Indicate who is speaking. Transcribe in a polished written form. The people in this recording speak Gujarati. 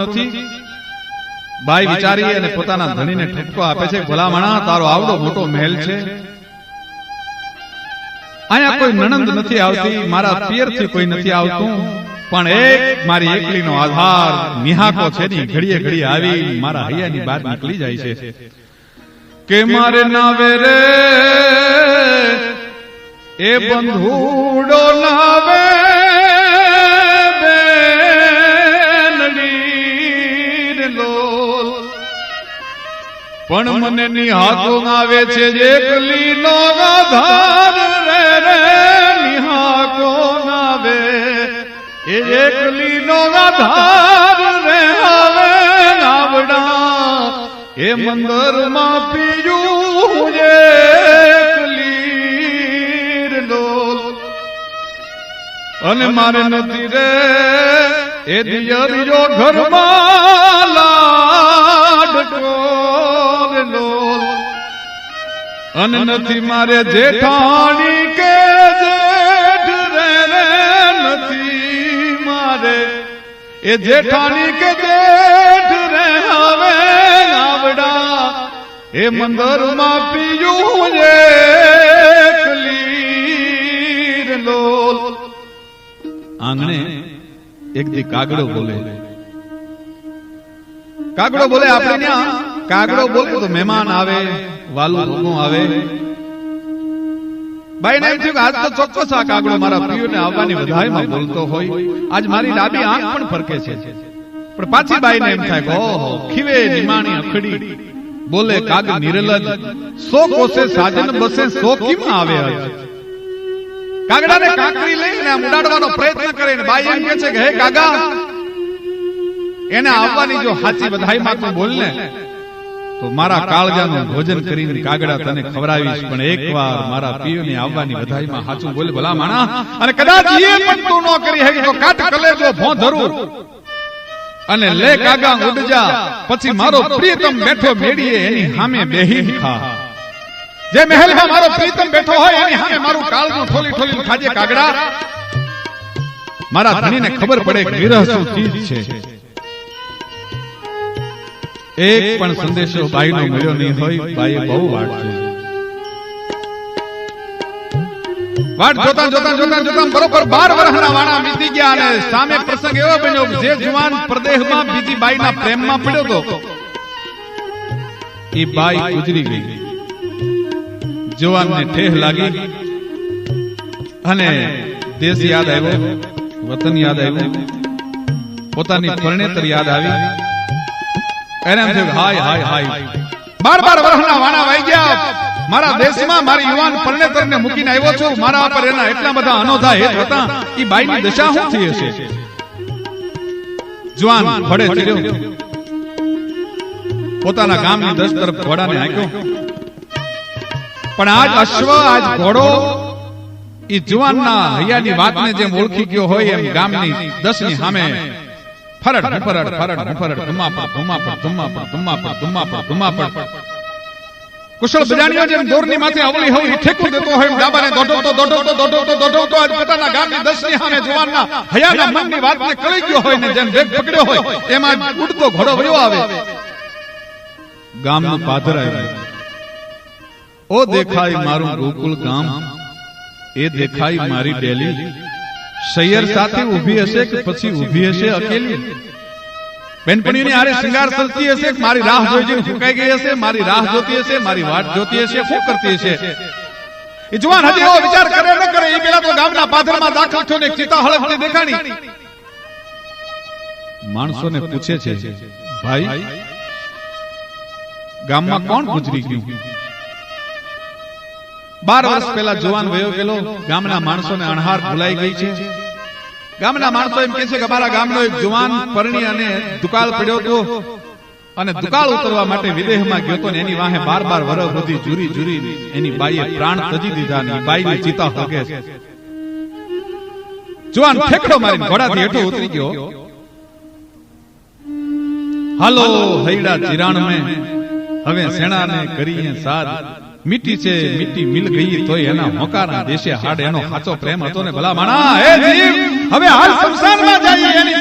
Speaker 1: નથી। બાઈ વિચારી અને પોતાના ધણીને ઠપકો આપે છે, ભલા માણા તારો આવડો મોટો મહેલ છે, અહીંયા કોઈ નણંદ નથી આવતી, મારા પિયરથી કોઈ નથી આવતું, પણ એક મારી એકલીનો આધાર નિહાકો છે ની ઘડીએ ઘડી આવી મારા હૈયાની બહાર નીકળી જાય છે કે મારે નાવે રે એ બંધુડો નાવે પણ મને નિહાકો આવે છે એકલીનો આધાર રે રે નિહાકો આવે એ એકલીનો આધાર રે હવે આવડા એ મંદરમાં પીયું એકલી ડોલ અને મારે નથી રે એ દિયરિયો ઘરમાં લાડકો અને નથી મારે જેઠાણી કે જેઠ રે નથી મારે એ જેઠાણી કે જેઠ રે હવે આવડા એ મંદરમાં પીયું એકલી લોલ। આંગણે એક દી કાગડો બોલે, કાગડો બોલે આપણે ત્યાં કાગડો બોલે તો મહેમાન આવે, વાલું રૂમું આવે। બાઈ ને એમ થયું કે આજ તો ચોક્કસ આ કાગડો મારા પ્રિયોને આવવાની વધાઈમાં બોલતો હોય, આજ મારી ડાબી આંખ પણ ફરકે છે, પણ પાછી બાઈ ને એમ થાય કે ઓહો ખીવે નિમાણી અખડી બોલે કાગ નિરલજ 100 કોસે સાજન બસે 100 કિમ આવે આજ। કાગડાને કાંકરી લઈને આમ ઉડાડવાનો પ્રયત્ન કરે ને બાઈ એમ કહે છે કે હે કાગા એને આવવાની જો સાચી વધાઈમાં તું બોલ ને તો મારા કાળજાનું ભોજન કરીને કાગડા તને ખવડાવીશ, પણ એકવાર મારા પિયોની આવવાની વધાઈમાં સાચું બોલ ભલા માણા, અને કદાચ એ પણ તું ન કરી હે તો કાટ કલેજો ભો ધરું અને લે કાગા ઉડ જા, પછી મારો પ્રિયતમ બેઠો મેડીએ એની સામે બેહીને ખા। જે મહેલમાં મારો પ્રિયતમ બેઠો હોય એની સામે મારું કાળજું ઠોલી ઠોલી ખાજે કાગડા, મારા ધણીને ખબર પડે કે વિરહ શું ચીજ છે। એક પણ સંદેશો બાઈનો મળ્યો નહીં હોય, બાઈએ બહુ વાટ જોઈ, વાટ જોતા જોતા જોતા જોતા બરોબર 12 વર્ષના વાણા વીતી ગયા અને સામે પ્રસંગ એવો બન્યો જે જુવાન પ્રદેહમાં બીજી બાઈના પ્રેમમાં પડ્યો તો એ બાઈ ગુજરી ગઈ। જુવાનને ઠેહ લાગી અને દેશ યાદ આવ્યો, વતન યાદ આવ્યું, પોતાની પરણેતર યાદ આવી। એને એમ થયું હાય હાય હાય 12 વર્ષના વાણા વાઈ ગયા, મારા દેશમાં મારી યુવાન પરણેતરને મૂકીને આવ્યો છું, મારા પર એના એટલા બધા અનોધા હેત હતા, ઈ બાઈની દશા શું થઈ હશે। જુવાન ભડે ચડ્યો, પોતાના ગામની 10 તરફ ઘોડાને હાંક્યો, પણ આજ અશ્વ આજ ઘોડો ઈ જુવાનના હૈયાની વાતને જેમ ઓળખી ગયો હોય એમ ગામની 10 ની સામે ફરડ ફરડ ફરડ ફરડ ધુમાપડ ધુમાપડ ધુમાપડ ધુમાપડ ધુમાપડ ધુમાપડ કુશળ બજાણીઓ જેમ દોરની માથે અવળી હોય ઠેકું દેતો હોય ડાબાને દોડતો દોડતો દોડતો દોડતો આજ પોતાના ગામની 10 ની સામે જુવાનના હૈયાના મનની વાતને કળી ગયો હોય ને જેમ વેગ પકડ્યો હોય એમાં ઉડતો ઘોડો વયો આવે। ગામનું પાદર આવ્યું, ઓ દેખાય મારું ગોકુળ ગામ, એ દેખાય મારી ડેલી, શૈયર સાથે ઊભી હશે કે પછી ઊભી હશે અકેલી, બેનપણીઓની આરે શિંગાર સજતી હશે કે મારી રાહ જોઈને ફૂંકાઈ ગઈ હશે, મારી રાહ જોતી હશે, મારી વાટ જોતી હશે, શું કરતી હશે। એ જુવાન હજી એવો વિચાર કરે ન કરે એ પેલા તો ગામના પાદરમાં દાખલ થયો ને ચિતા હળગતી દેખાણી, માણસોને પૂછે છે ભાઈ ગામમાં કોણ ગુજરી ગયું। 12 વર્ષ પહેલા જુવાન વયો ગયેલો, ગામના માણસોને અણહાર ભૂલાઈ ગઈ છે। ગામના માણસો એમ કહે છે કે અમારા ગામનો એક જુવાન પરણી અને દુકાળ પડ્યો હતો અને દુકાળ ઉતરવા માટે વિદેહમાં ગયો તો ને એની વાહે 12 વર્ષ સુધી જુરી જુરી એની બાઈએ પ્રાણ તજી દીધા ને બાઈની ચિતા હળગે છે। જુવાન ઠેકડો મારીને ઘોડાથી હેઠો ઉતરી ગયો, હાલો હૈડા ચિરાણ મેં હવે સેણાને કરીએ સાદ, મીઠી છે મીઠી મિલ ગઈ તો એના હોકારા દેશે હાડ એનો સાચો પ્રેમ હતો ને ભલા માણા। હે જીવ હવે હાલ સંસારમાં જઈએ એની